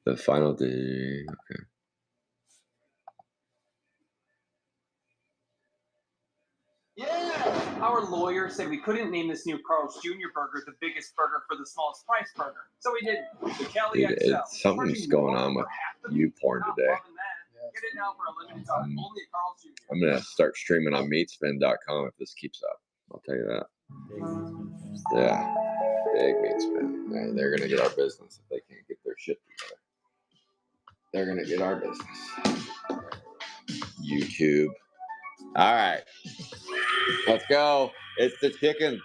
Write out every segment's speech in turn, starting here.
The final day. Okay. Yeah! Our lawyer said we couldn't name this new Carl's Jr. burger the biggest burger for the smallest price burger. So we didn't. The Kelly XL. Something's going on with you porn today. Get it now for a limited time. Only at Carl's Jr. I'm going to start streaming on meatspin.com if this keeps up. I'll tell you that. Yeah. Big meatspin. They're going to get our business if they can't get their shit together. They're going to get our business. YouTube. All right. Let's go. It's the chicken.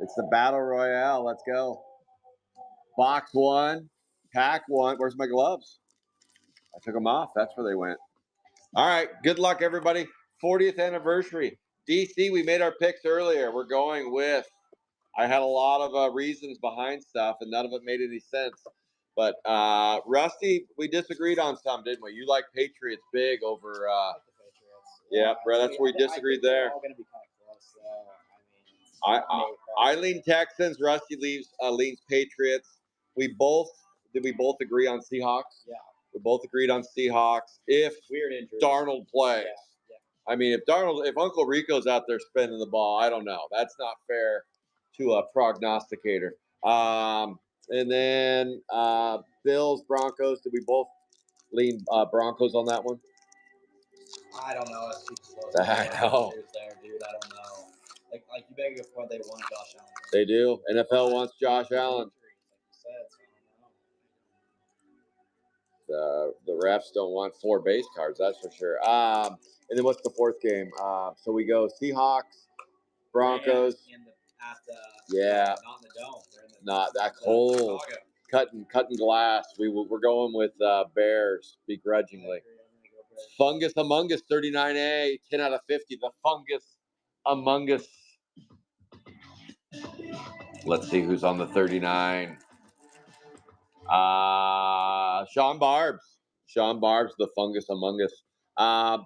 It's the battle royale. Let's go. Box one. Pack one. Where's my gloves? I took them off. That's where they went. All right. Good luck, everybody. 40th anniversary. DC, we made our picks earlier. We're going with, I had a lot of reasons behind stuff, and none of it made any sense. But Rusty, we disagreed on some, didn't we? You like Patriots big over. The Patriots. Yeah, bro, that's where we disagreed there. All going to be kind of close, though. I lean Texans. Rusty leans Patriots. Did we both agree on Seahawks? Yeah. We both agreed on Seahawks. If weird injury, Darnold plays. Yeah. I mean, if Uncle Rico's out there spinning the ball, I don't know. That's not fair to a prognosticator. And then Bills, Broncos. Did we both lean Broncos on that one? I don't know. It's too close. I know. There, dude. I don't know. Like you make a good point. They want Josh Allen. They do. NFL wants Josh Allen. The refs don't want 4 base cards. That's for sure. And then what's the fourth game? So we go Seahawks, Broncos. Yeah. Not in the dome. They're in the, not that cold. Cutting glass. We're going with Bears begrudgingly. Fungus Among Us 39A, 10 out of 50. The Fungus Among Us. Let's see who's on the 39. Sean Barbs, the Fungus Among Us.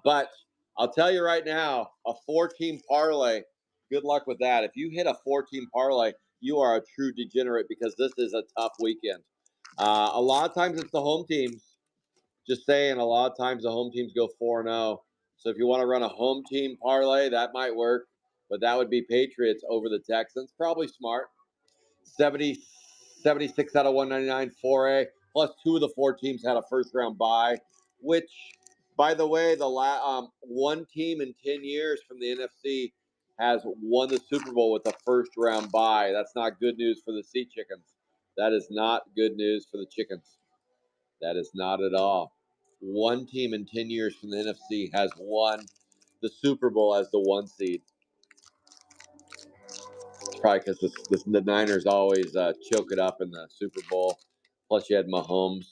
But I'll tell you right now, a 4-team parlay. Good luck with that. If you hit a 4-team parlay, you are a true degenerate because this is a tough weekend. A lot of times it's the home teams. Just saying, a lot of times the home teams go 4-0. So if you want to run a home team parlay, that might work. But that would be Patriots over the Texans. Probably smart. 76 out of 199, 4A. Plus 2 of the 4 teams had a first-round bye, which, by the way, one team in 10 years from the NFC has won the Super Bowl with a first-round bye. That's not good news for the Sea Chickens. That is not good news for the Chickens. That is not at all. One team in 10 years from the NFC has won the Super Bowl as the 1 seed. It's probably because the Niners always choke it up in the Super Bowl. Plus, you had Mahomes.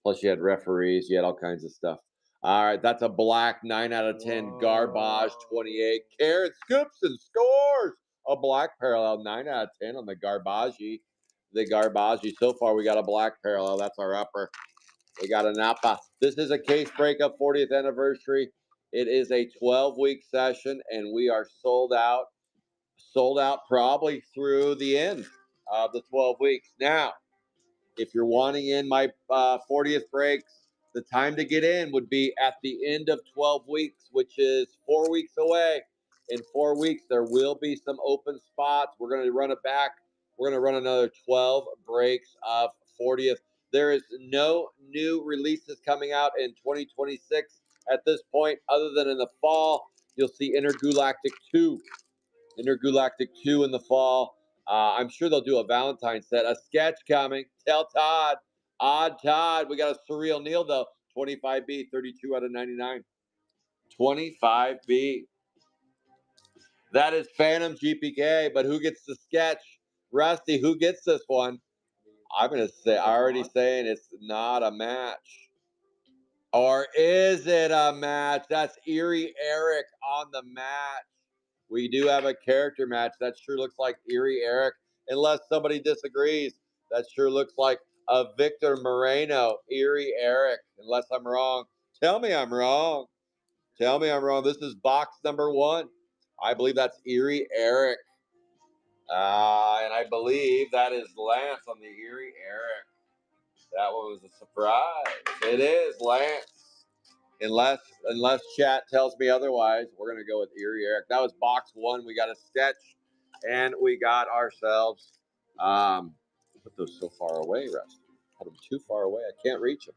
Plus, you had referees. You had all kinds of stuff. All right, that's a black 9 out of 10. Whoa. Garbage 28. Karen scoops and scores. A black parallel 9 out of 10 on the Garbage. The Garbage. So far, we got a black parallel. That's our upper. We got a Napa. This is a case breakup 40th anniversary. It is a 12-week session, and we are sold out. Sold out probably through the end of the 12 weeks. Now, if you're wanting in my 40th breaks, the time to get in would be at the end of 12 weeks, which is 4 weeks away. In 4 weeks, there will be some open spots. We're going to run it back. We're going to run another 12 breaks of 40th. There is no new releases coming out in 2026 at this point, other than in the fall. You'll see Intergalactic 2. Intergalactic 2 in the fall. I'm sure they'll do a Valentine set. A sketch coming. Tell Todd. Odd Todd. We got a Surreal Neil, though. 25B, 32 out of 99. 25B. That is Phantom GPK, but who gets the sketch? Rusty, who gets this one? I'm going to say, already saying it's not a match. Or is it a match? That's Eerie Eric on the match. We do have a character match. That sure looks like Eerie Eric. Unless somebody disagrees, that sure looks like a Victor Moreno, Eerie Eric. Unless I'm wrong. Tell me I'm wrong. Tell me I'm wrong. This is box number 1. I believe that's Eerie Eric. And I believe that is Lance on the Eerie Eric. That one was a surprise. It is Lance. Unless chat tells me otherwise, we're gonna go with Erie Eric. That was box one. We got a sketch, and we got ourselves. Put those so far away, Rusty. Put them too far away. I can't reach them.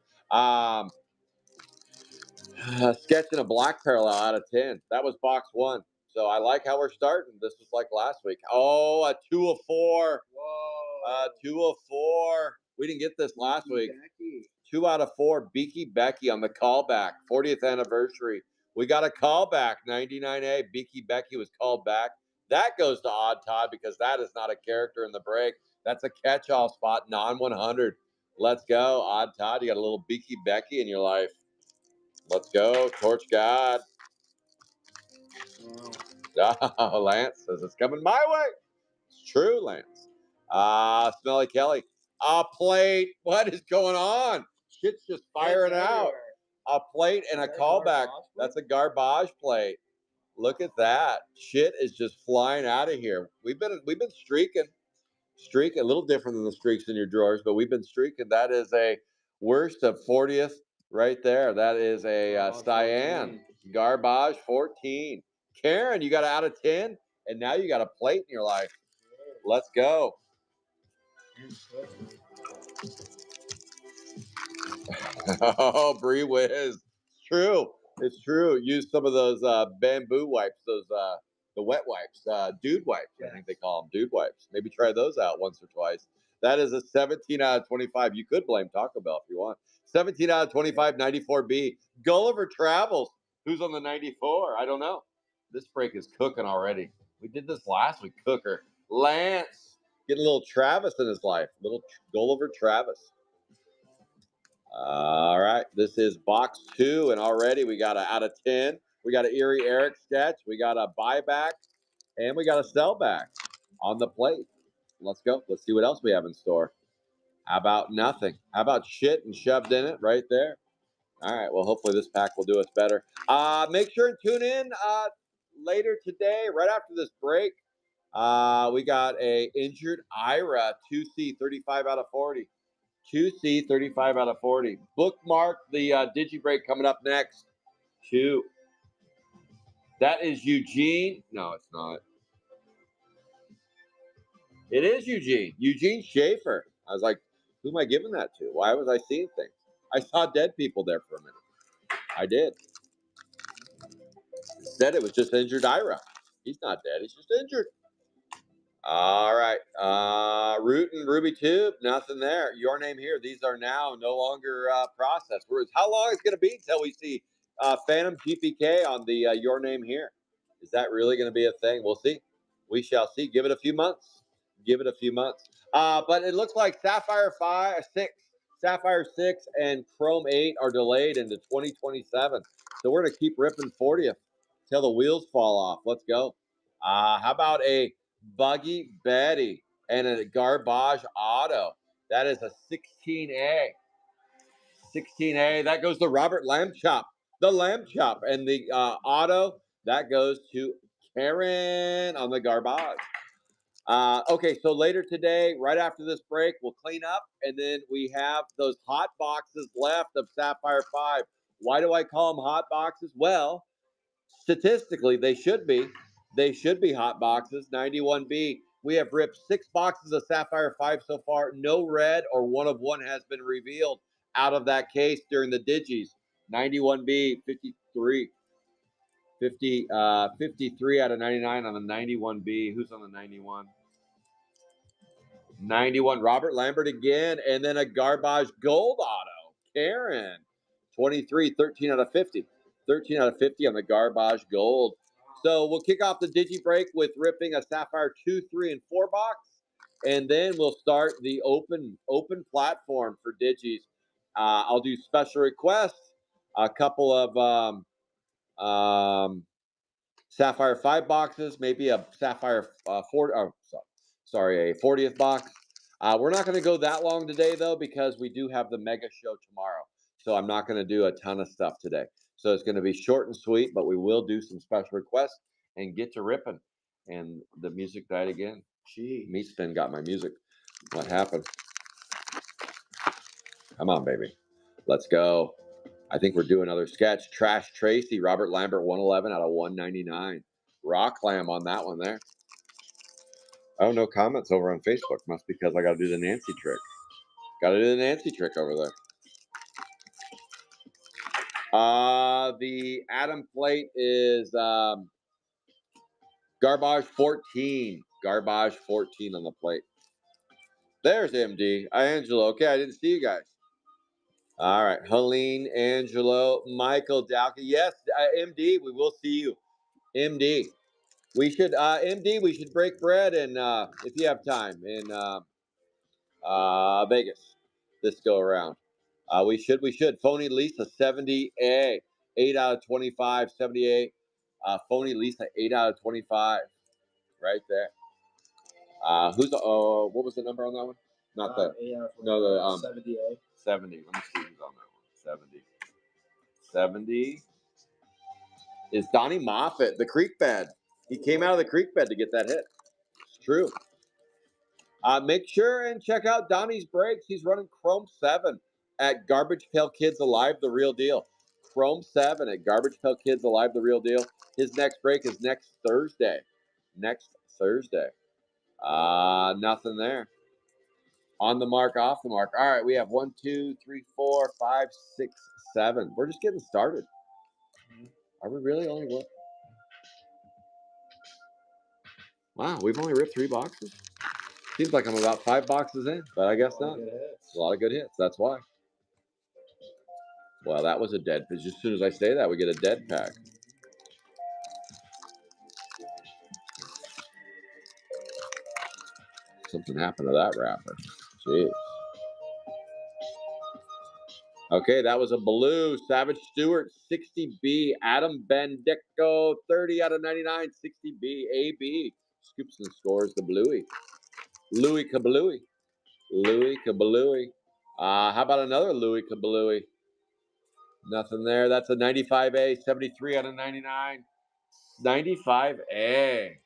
A sketch and a black parallel out of 10. That was box one. So I like how we're starting. This was like last week. Oh, a 2 of 4. Whoa. 2 of 4. We didn't get this last week. Becky. 2 out of 4. Beaky Becky on the callback. 40th anniversary. We got a callback. 99A. Beaky Becky was called back. That goes to Odd Todd because that is not a character in the break. That's a catch-all spot. Non-100. Let's go. Odd Todd, you got a little Beaky Becky in your life. Let's go. Torch God. Oh, Lance says it's coming my way. It's true, Lance. Smelly Kelly. A plate. What is going on? Shit's just firing out. A plate and a callback. That's a garbage plate. Look at that. Shit is just flying out of here. We've been streaking. A little different than the streaks in your drawers, but we've been streaking. That is a worst of 40th right there. That is a Cyan. Garbage 14. Karen, you got out of 10, and now you got a plate in your life. Let's go. Oh, Bree Whiz. It's true. It's true. Use some of those bamboo wipes, those the wet wipes, dude wipes. I think they call them dude wipes. Maybe try those out once or twice. That is a 17 out of 25. You could blame Taco Bell if you want. 17 out of 25, 94B. Gulliver Travels. Who's on the 94? I don't know. This break is cooking already. We did this last week. Cooker. Lance. Getting a little Travis in his life. Little Gulliver Travis. All right. This is box 2, and already we got a out of 10. We got an Erie Eric sketch. We got a buyback, and we got a sellback on the plate. Let's go. Let's see what else we have in store. How about nothing? How about shit and shoved in it right there? All right. Well, hopefully this pack will do us better. Make sure and tune in later today, right after this break. We got a injured Ira 2C 35 out of 40. 2C 35 out of 40. Bookmark the Digi break coming up next. 2. That is Eugene. No, it's not. It is Eugene. Eugene Schaefer. I was like, who am I giving that to? Why was I seeing things? I saw dead people there for a minute. I did. Said it was just injured Ira. He's not dead. He's just injured. All right. Root and Ruby Tube, nothing there. Your name here. These are now no longer processed. How long is it going to be until we see Phantom GPK on the Your Name Here? Is that really going to be a thing? We'll see. We shall see. Give it a few months. Give it a few months. But it looks like Sapphire 6, and Chrome 8 are delayed into 2027. So we're going to keep ripping 40th till the wheels fall off. Let's go. How about a Buggy Betty and a Garbage Auto? That is a 16A. 16A. That goes to Robert Lambchop. The Lambchop. And the Auto, that goes to Karen on the Garbage. Okay, so later today, right after this break, we'll clean up, and then we have those hot boxes left of Sapphire 5. Why do I call them hot boxes? Well, statistically, they should be. They should be hot boxes. 91B. We have ripped 6 boxes of Sapphire 5 so far. No red or 1 of 1 has been revealed out of that case during the Digis. 91B, 53. 53 out of 99 on the 91B. Who's on the 91? 91. Robert Lambert again. And then a Garbage Gold Auto. Karen. 23. 13 out of 50. 13 out of 50 on the Garbage Gold. So we'll kick off the Digi break with ripping a Sapphire 2, 3, and 4 box. And then we'll start the open platform for Digis. I'll do special requests. A couple of Sapphire 5 boxes, maybe a Sapphire 4, sorry, a 40th box. We're not going to go that long today, though, because we do have the mega show tomorrow. So I'm not going to do a ton of stuff today. So it's going to be short and sweet, but we will do some special requests and get to ripping. And the music died again. Gee, Meat Spin got my music. What happened? Come on, baby. Let's go. I think we're doing another sketch. Trash Tracy, Robert Lambert, 111 out of 199. Rock clam on that one there. Oh, no comments over on Facebook. Must be because I got to do the Nancy trick. Got to do the Nancy trick over there. The Adam plate is Garbage 14. Garbage 14 on the plate. There's MD. Angelo. Okay, I didn't see you guys. All right. Helene, Angelo, Michael, Dalka. Yes, MD, we will see you. MD. We should, MD, we should break bread and if you have time in Vegas this go around. We should. Phony Lisa, 70A, 8 out of 25, 78. Phony Lisa, 8 out of 25, right there. What was the number on that one? Not that. No, the 70A. 70. Let me see who's on that one. 70. 70 is Donnie Moffitt, the creek bed. He came out of the creek bed to get that hit. It's true. Make sure and check out Donnie's breaks. He's running Chrome 7 at Garbage Pail Kids Alive, the real deal. Chrome 7 at Garbage Pail Kids Alive, the real deal. His next break is next Thursday. Next Thursday. Nothing there. On the mark, off the mark. All right, we have 1, 2, 3, 4, 5, 6, 7. We're just getting started. Are we really only what? Wow, we've only ripped 3 boxes. Seems like I'm about 5 boxes in, but I guess not. A lot of good hits. That's why. Well, that was a dead. As soon as I say that, we get a dead pack. Something happened to that wrapper. Jeez. Okay, that was a blue. Savage Stewart, 60B. Adam Bendico, 30 out of 99. 60B. AB. Scoops and scores the bluey. Louis Kablooey. Louis Kablooey. How about another Louis Kablooey? Nothing there. That's a 95A. 73 out of 99. 95A.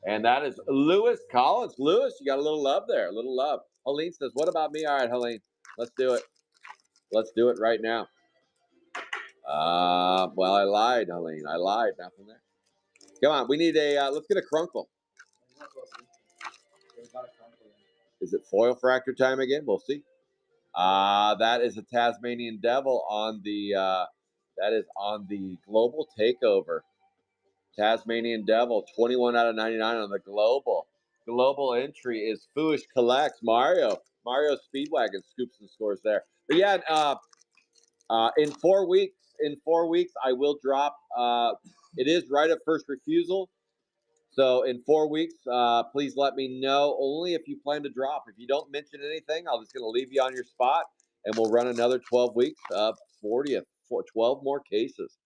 And that is Lewis Collins. Lewis, you got a little love there. A little love. Helene says, what about me? All right, Helene. Let's do it. Let's do it right now. Well, I lied, Helene. I lied. Nothing there. Come on. We need a, let's get a crunkle. Is it foil fractor time again? We'll see. That is a Tasmanian Devil on the, that is on the Global Takeover. Tasmanian Devil, 21 out of 99 on the Global. Global entry is Fooish Collects. Mario Speedwagon scoops and scores there. But yeah, in 4 weeks, I will drop. It is right of first refusal. So in 4 weeks, please let me know. Only if you plan to drop. If you don't mention anything, I'm just going to leave you on your spot, and we'll run another 12 weeks of 12 more cases.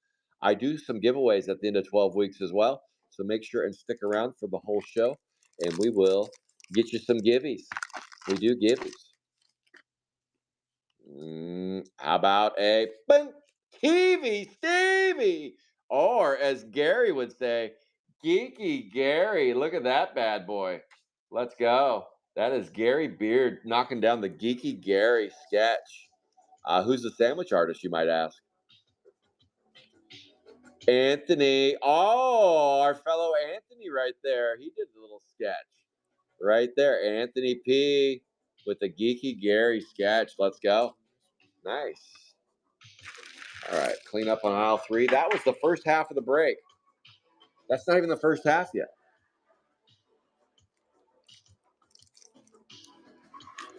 I do some giveaways at the end of 12 weeks as well. So make sure and stick around for the whole show, and we will get you some givvies. We do givvies. How about a TV Stevie? Or as Gary would say, Geeky Gary. Look at that bad boy. Let's go. That is Gary Beard knocking down the Geeky Gary sketch. Who's the sandwich artist, you might ask? Anthony. Oh, our fellow Anthony right there. He did the little sketch right there. Anthony P with the Geeky Gary sketch. Let's go. Nice. All right, clean up on aisle 3. That was the first half of the break. That's not even the first half yet.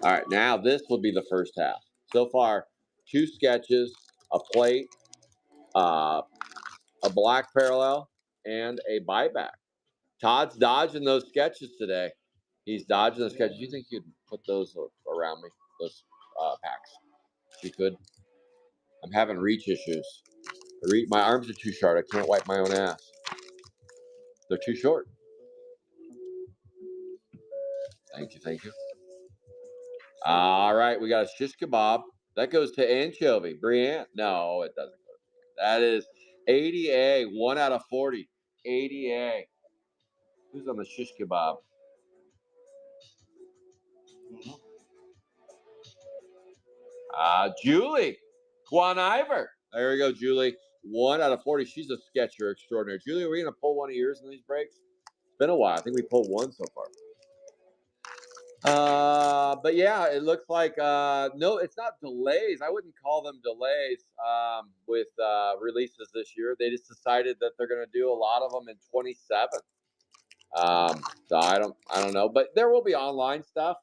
All right, now this will be the first half. So far, 2 sketches, a plate, a black parallel, and a buyback. Todd's dodging those sketches today. He's dodging those sketches. You think you'd put those around me, those packs? You could. I'm having reach issues. My arms are too short. I can't wipe my own ass. They're too short. Thank you, thank you. All right, we got a shish kebab. That goes to anchovy. Brienne? No, it doesn't go to Brienne. That is 80A, 1 out of 40. 80A. Who's on the shish kebab? Julie. Quan Ivor. There we go, Julie. 1 out of 40. She's a sketcher extraordinary. Julie, are we going to pull one of yours in these breaks? It's been a while. I think we pulled one so far. But yeah, it looks like no, it's not delays. I wouldn't call them delays with releases this year. They just decided that they're going to do a lot of them in 27. So I don't know, but there will be online stuff.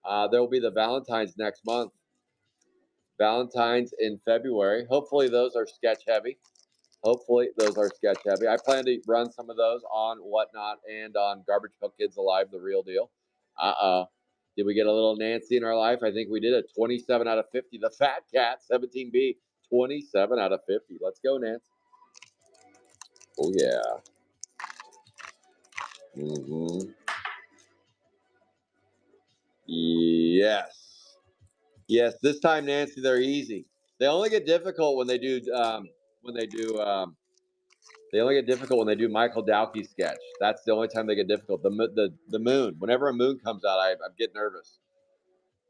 There will be the Valentine's next month. Valentine's in February. Hopefully those are sketch heavy. I plan to run some of those on Whatnot and on Garbage Pail Kids Alive, the real deal. Did we get a little Nancy in our life? I think we did a 27 out of 50. The Fat Cat, 17B, 27 out of 50. Let's go, Nancy. Oh, yeah. Yes. Yes, this time, Nancy, they're easy. They only get difficult when they do they only get difficult when they do Michael Dowkey's sketch. That's the only time they get difficult. The moon. Whenever a moon comes out, I get nervous.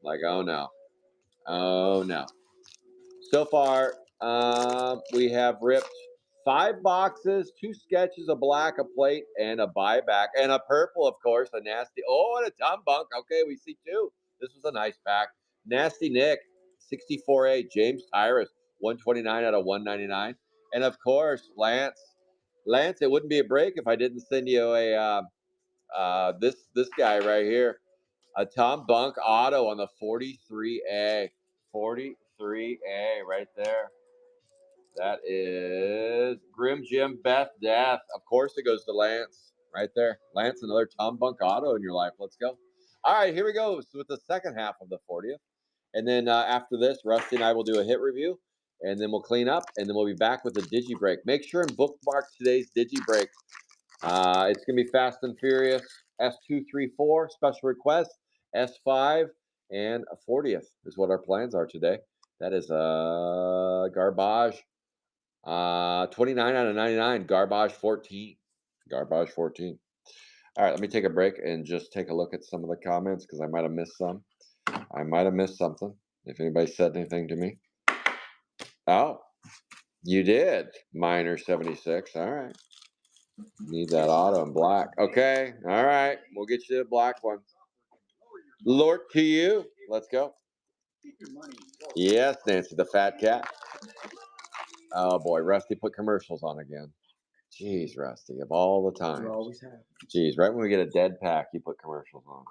Like, oh no. Oh no. So far, we have ripped 5 boxes, 2 sketches, a black, a plate, and a buyback, and a purple, of course, a nasty. Oh, and a Tom Bunk. Okay, we see 2. This was a nice pack. Nasty Nick, 64A. James Tyrus, 129 out of 199. And of course, Lance. Lance, it wouldn't be a break if I didn't send you a this guy right here, a Tom Bunk auto on the 43A. 43A right there. That is Grim Jim Beth Death. Of course, it goes to Lance right there. Lance, another Tom Bunk auto in your life. Let's go. All right, here we go with the second half of the 40th. And then after this, Rusty and I will do a hit review, and then we'll clean up, and then we'll be back with a Digi Break. Make sure and bookmark today's Digi Break. It's going to be Fast and Furious S234, special request, S5, and a 40th is what our plans are today. That is Garbage. 29 out of 99, Garbage 14. Garbage 14. All right, let me take a break and just take a look at some of the comments because I might have missed some. I might have missed something. If anybody said anything to me. Oh, you did. Miner 76. All right. Need that auto in black. Okay. All right. We'll get you the black one. Lord to you. Let's go. Yes, Nancy, the fat cat. Oh, boy. Rusty put commercials on again. Jeez, Rusty, of all the time. You always have. Jeez, right when we get a dead pack, you put commercials on.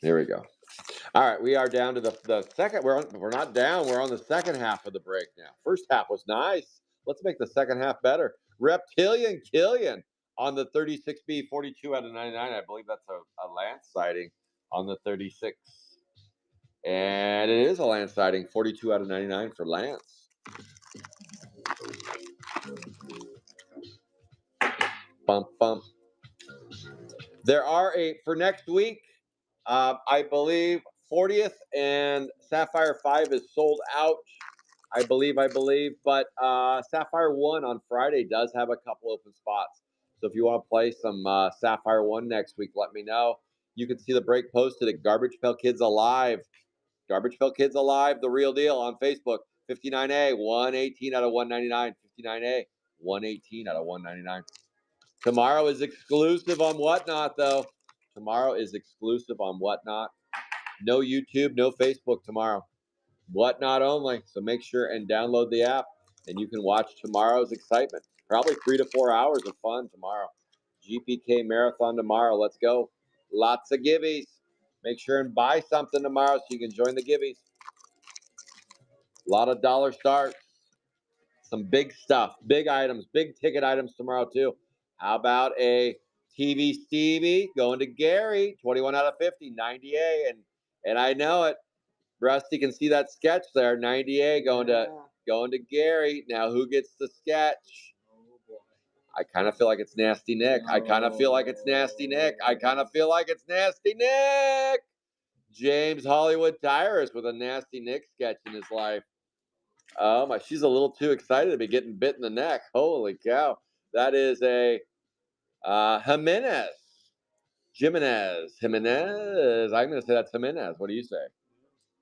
Here we go. All right, we are down to the second. We're not down. We're on the second half of the break now. First half was nice. Let's make the second half better. Reptilian Killian on the 36B, 42 out of 99. I believe that's a Lance sighting on the 36. And it is a Lance sighting, 42 out of 99 for Lance. Bump, bump. There are for next week, I believe 40th and Sapphire 5 is sold out. I believe, but Sapphire 1 on Friday does have a couple open spots. So if you want to play some Sapphire 1 next week, let me know. You can see the break posted at Garbage Pail Kids Alive. Garbage Pail Kids Alive, the real deal on Facebook. 59A, 118 out of 199. 59A, 118 out of 199. Tomorrow is exclusive on Whatnot, though. Tomorrow is exclusive on Whatnot. No YouTube, no Facebook tomorrow. Whatnot only. So make sure and download the app, and you can watch tomorrow's excitement. Probably 3 to 4 hours of fun tomorrow. GPK Marathon tomorrow. Let's go. Lots of givvies. Make sure and buy something tomorrow so you can join the givvies. A lot of dollar starts. Some big stuff, big items, big ticket items tomorrow too. How about a TV Stevie going to Gary, 21 out of 50, 90A, and I know it. Rusty can see that sketch there, 90A going to Gary. Now who gets the sketch? Oh boy. I kind of feel like it's Nasty Nick. I kind of feel like it's Nasty Nick. I kind of feel like it's Nasty Nick. James Hollywood Tyrus with a Nasty Nick sketch in his life. Oh my, she's a little too excited to be getting bit in the neck. Holy cow. That is a Jimenez. I'm going to say that's Jimenez. What do you say?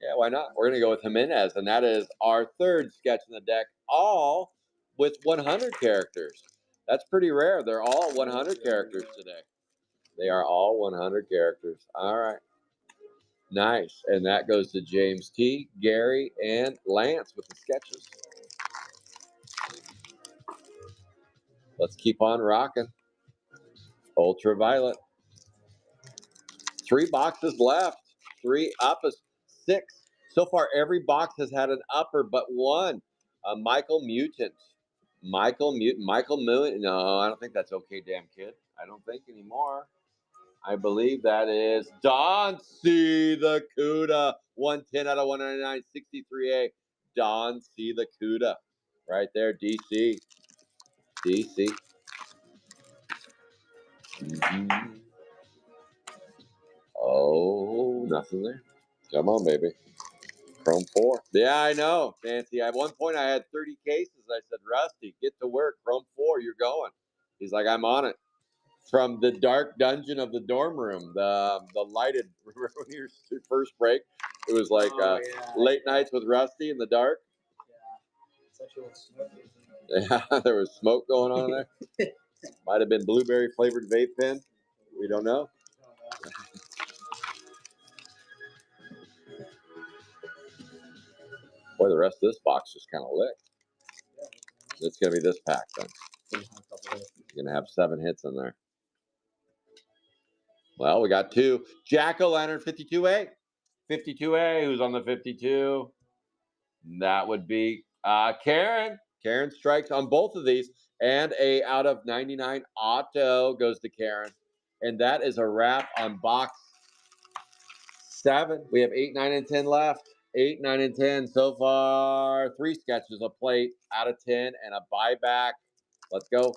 Yeah, why not? We're going to go with Jimenez, and that is our third sketch in the deck, all with 100 characters. That's pretty rare. They're all 100 characters today. They are all 100 characters. All right. Nice. And that goes to James T., Gary, and Lance with the sketches. Let's keep on rocking. Ultraviolet. 3 boxes left. 3 up is 6. So far, every box has had an upper but one. Michael Mutant. Michael Mutant. Michael Mutant. No, I don't think that's okay, damn kid. I don't think anymore. I believe that is Don C. the Cuda. 110 out of 199, 63A. Don C. the Cuda. Right there, DC. DC. Mm-hmm. Oh, nothing there. Come on, baby. Chrome 4. Yeah, I know, Nancy. At one point, I had 30 cases. I said, Rusty, get to work. Chrome 4, you're going. He's like, I'm on it. From the dark dungeon of the dorm room, the lighted. Remember when your first break? It was like late nights with Rusty in the dark. Yeah, there was smoke going on there. Might have been blueberry flavored vape pen. We don't know. Boy, the rest of this box is kind of lit. It's gonna be this pack then. You're gonna have 7 hits in there. Well, we got 2. Jack-o'-lantern 52A. 52A, who's on the 52? That would be Karen. Karen strikes on both of these. And a out of 99 auto goes to Karen. And that is a wrap on box 7. We have 8, 9, and 10 left. 8, 9, and 10 so far. 3 sketches, a plate out of 10, and a buyback. Let's go.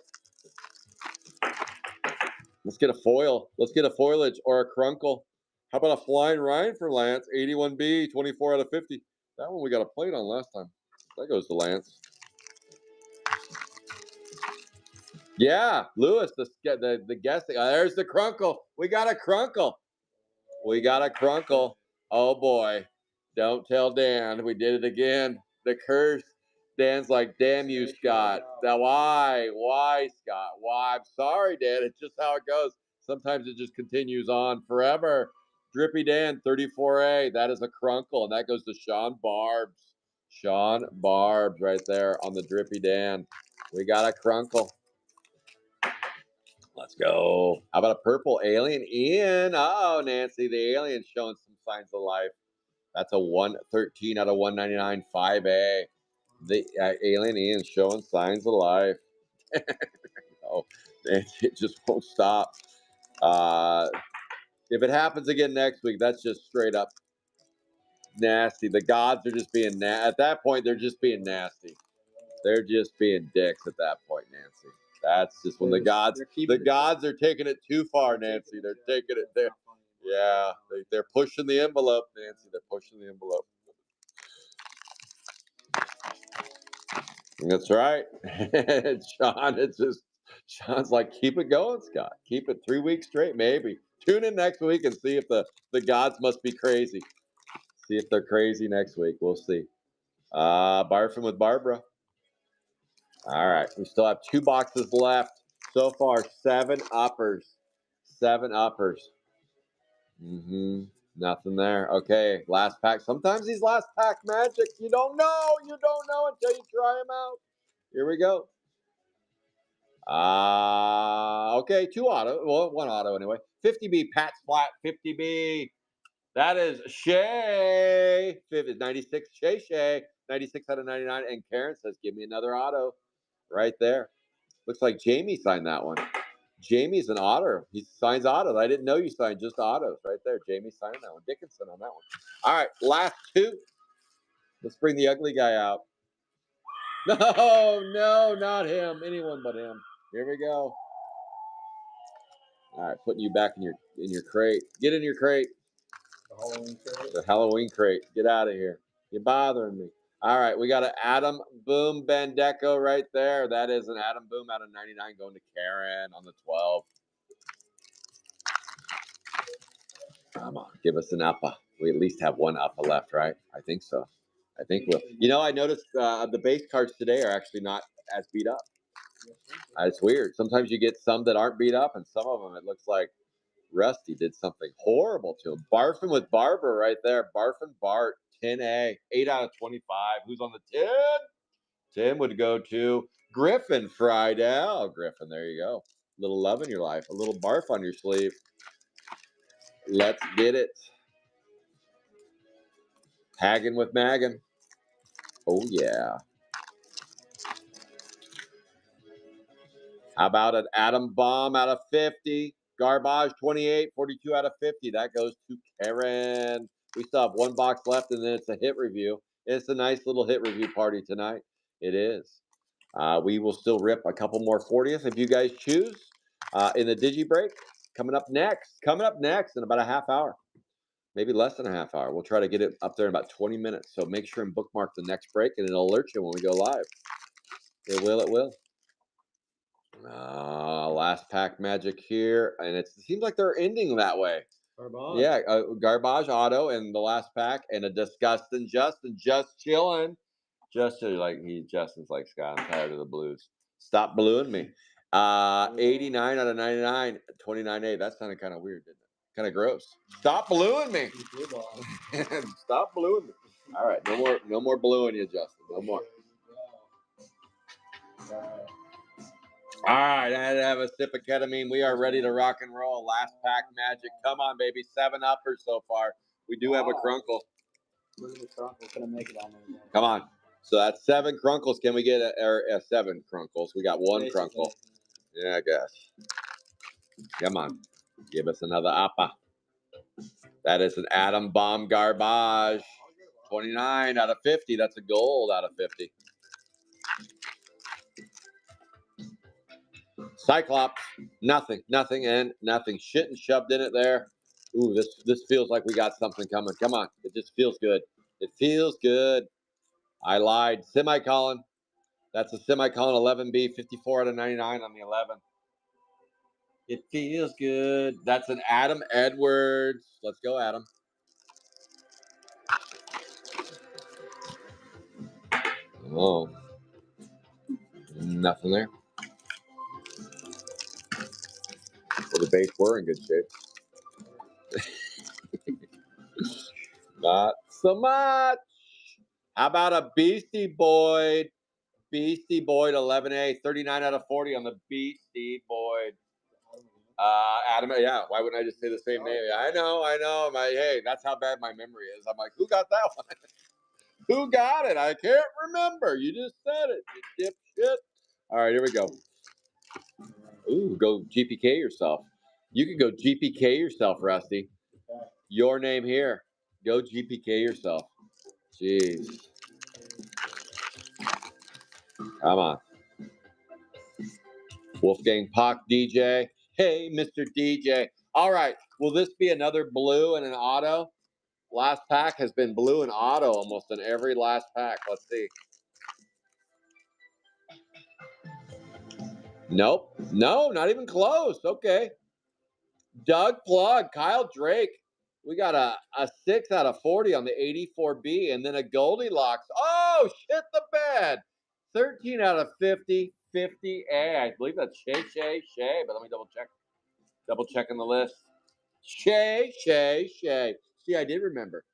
Let's get a foil. Let's get a foliage or a crunkle. How about a flying Ryan for Lance? 81B, 24 out of 50. That one we got a plate on last time. That goes to Lance. Yeah, Lewis, the guest. There's the crunkle. We got a crunkle. We got a crunkle. Oh, boy. Don't tell Dan. We did it again. The curse. Dan's like, damn you, Scott. Now, why? Why, Scott? Why? I'm sorry, Dan. It's just how it goes. Sometimes it just continues on forever. Drippy Dan, 34A. That is a crunkle, and that goes to Sean Barbs. Sean Barbs right there on the Drippy Dan. We got a crunkle. Let's go. How about a purple alien? Ian. Oh, Nancy, the alien's showing some signs of life. That's a 113 out of 199, 5A. The alien Ian's showing signs of life. Oh, it just won't stop. If it happens again next week, that's just straight up nasty. The gods are just being at that point. They're just being nasty. They're just being dicks at that point, Nancy. That's just when the gods are taking it too far, Nancy. They're taking it there. Yeah, they're pushing the envelope, Nancy. They're pushing the envelope. That's right. Sean, it's just Sean's like, keep it going, Scott. Keep it 3 weeks straight, maybe. Tune in next week and see if the gods must be crazy. See if they're crazy next week. We'll see. Barfing with Barbara. All right. We still have 2 boxes left. So far, 7 uppers. 7 uppers. Nothing there. Okay. Last pack. Sometimes these last pack magic, you don't know. You don't know until you try them out. Here we go. Okay. 2 auto. Well, 1 auto anyway. 50B. Pat's flat. 50B. That is Shay. 96. Shay. 96 out of 99. And Karen says, give me another auto. Right there. Looks like Jamie signed that one. Jamie's an auto. He signs autos. I didn't know you signed just autos. Right there. Jamie signed that one. Dickinson on that one. All right. Last 2. Let's bring the ugly guy out. No, not him. Anyone but him. Here we go. All right. Putting you back in your crate. Get in your crate. The Halloween crate. The Halloween crate. Get out of here. You're bothering me. All right, we got an Adam Boom Bandeco right there. That is an Adam Boom out of 99 going to Karen on the 12. Come on, give us an upper. We at least have one up and left, right? I think so. I think we'll. You know, I noticed the base cards today are actually not as beat up. It's weird. Sometimes you get some that aren't beat up, and some of them it looks like Rusty did something horrible to him. Barfing with Barber right there. Barfing Bart, 10A, 8 out of 25. Who's on the 10? 10 would go to Griffin Friedel. Griffin, there you go. A little love in your life, a little barf on your sleeve. Let's get it. Haggin with Maggin. Oh, yeah. How about an Atom Bomb out of 50? Garbage 28, 42 out of 50. That goes to Karen. We still have one box left, and then it's a hit review. It's a nice little hit review party tonight. It is. We will still rip a couple more 40th if you guys choose in the Digi break. Coming up next in about a half hour. Maybe less than a half hour. We'll try to get it up there in about 20 minutes. So make sure and bookmark the next break, and it'll alert you when we go live. It will. Last pack magic here, and it seems like they're ending that way. Garbage. Yeah, Garbage Auto and the last pack, and a Disgusting Justin just chilling. Justin's like, Scott, I'm tired of the blues. Stop bluing me. 89 out of 99, 29A. That sounded kind of weird, didn't it? Kind of gross. Stop bluing me. Stop bluing me. All right, no more bluing you, Justin. No more. All right, I had to have a sip of ketamine. We are ready to rock and roll. Last pack magic. Come on, baby. 7-uppers so far. We do have a crunkle. Look at the crunkle. Gonna make it on there. Come on. So that's 7 crunkles. Can we get a 7 crunkles? We got 1 crunkle. Yeah, I guess. Come on. Give us another appa. That is an Atom Bomb Garbage. 29 out of 50. That's a gold out of 50. Cyclops, nothing, and nothing. Shit and shoved in it there. Ooh, this feels like we got something coming. Come on, it just feels good. It feels good. I lied. Semicolon. That's a semicolon 11B, 54 out of 99 on the 11. It feels good. That's an Adam Edwards. Let's go, Adam. Oh, nothing there. Well, the base were in good shape. Not so much. How about a Beastie Boyd? Beastie Boyd 11A, 39 out of 40 on the Beastie Boyd. Adam, yeah. Why wouldn't I just say the same name? I know. Hey, that's how bad my memory is. I'm like, who got that one? Who got it? I can't remember. You just said it, you dipshit. All right, here we go. Ooh, go GPK yourself. You can go GPK yourself, Rusty. Your name here. Go GPK yourself. Jeez. Come on. Wolfgang Puck DJ. Hey, Mr. DJ. All right. Will this be another blue and an auto? Last pack has been blue and auto almost in every last pack. Let's see. Nope. No, not even close. Okay. Doug Plug, Kyle Drake. We got a 6 out of 40 on the 84B, and then a Goldilocks. Oh, shit the bed. 13 out of 50, 50A. I believe that's Shay, but let me double check. Double checking the list. Shay. See, I did remember.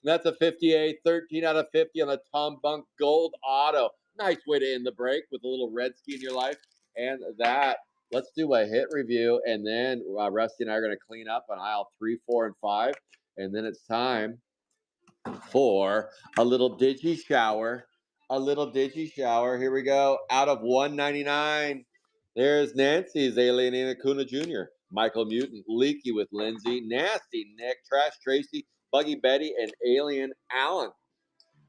That's a 58, 13 out of 50 on the Tom Bunk Gold Auto. Nice way to end the break with a little red ski in your life. And that, let's do a hit review. And then Rusty and I are going to clean up on aisle 3, 4, and 5. And then it's time for a little digi shower. Here we go. Out of 199. There's Nancy's Alien Acuna Jr., Michael Mutant, Leaky with Lindsay, Nasty Nick, Trash Tracy, Buggy Betty, and Alien Allen.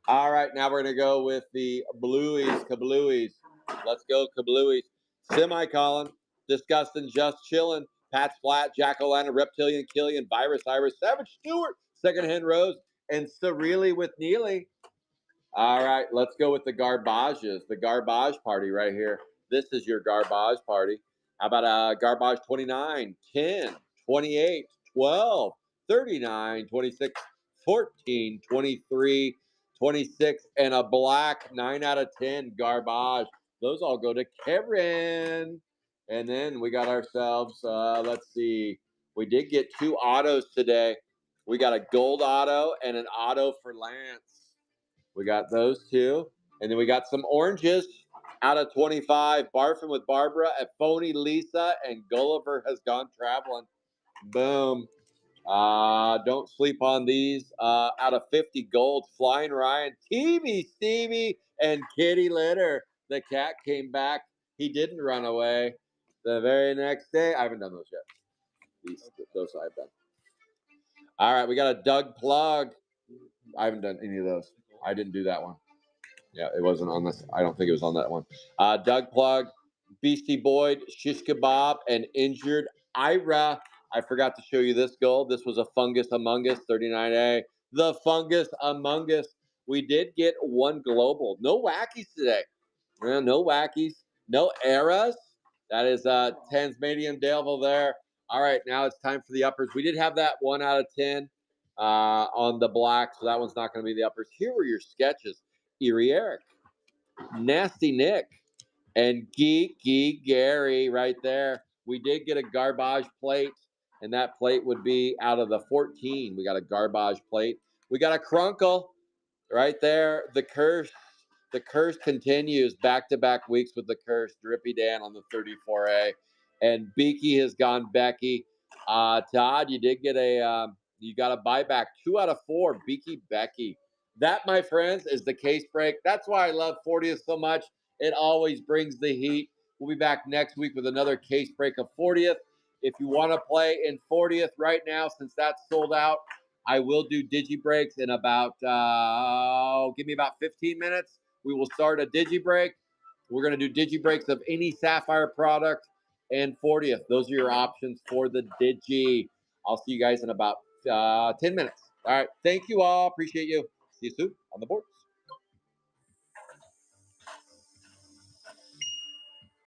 All right, now we're going to go with the Blueies, Kablooies. Let's go, Kablooies. Semicolon, Disgusting, Just Chillin', Pat Splat, Jack-O-Lantern, Reptilian, Killian, Virus, Iris, Savage Stewart, Secondhand Rose, and Cereally with Neely. All right, let's go with the Garbages, the Garbage Party right here. This is your Garbage Party. How about a Garbage 29, 10, 28, 12, 39, 26, 14, 23, 26, and a black 9 out of 10 garbage. Those all go to Karen. And then we got ourselves, let's see, we did get 2 autos today. We got a gold auto and an auto for Lance. We got those 2. And then we got some oranges out of 25. Barfing with Barbara at Phony Lisa, and Gulliver has gone traveling. Boom. Don't sleep on these. Out of 50 gold, Flying Ryan, TV Stevie, and Kitty Litter. The cat came back. He didn't run away. The very next day, I haven't done those yet. Those I've done. All right, we got a Doug Plug. I haven't done any of those. I didn't do that one. Yeah, it wasn't on this. I don't think it was on that one. Doug Plug, Beastie Boyd, Shish Kebab, and Injured Ira. I forgot to show you this goal. This was a Fungus Among Us, 39A. The Fungus Among Us. We did get 1 global. No wackies today. No wackies. No eras. That is Tasmanian Devil there. All right, now it's time for the uppers. We did have that 1 out of 10 on the black, so that one's not going to be the uppers. Here were your sketches. Erie Eric, Nasty Nick, and Geeky Gary right there. We did get a garbage plate, and that plate would be out of the 14. We got a garbage plate. We got a Crunkle right there. The curse continues, back-to-back weeks with the curse. Drippy Dan on the 34A, and Beaky has gone Becky. Todd, you did get you got a buyback, 2 out of 4. Beaky Becky. That, my friends, is the case break. That's why I love 40th so much. It always brings the heat. We'll be back next week with another case break of 40th. If you want to play in 40th right now, since that's sold out, I will do digi breaks in about, give me about 15 minutes. We will start a digi break. We're going to do digi breaks of any Sapphire product and 40th. Those are your options for the digi. I'll see you guys in about 10 minutes. All right. Thank you all. Appreciate you. See you soon on the boards.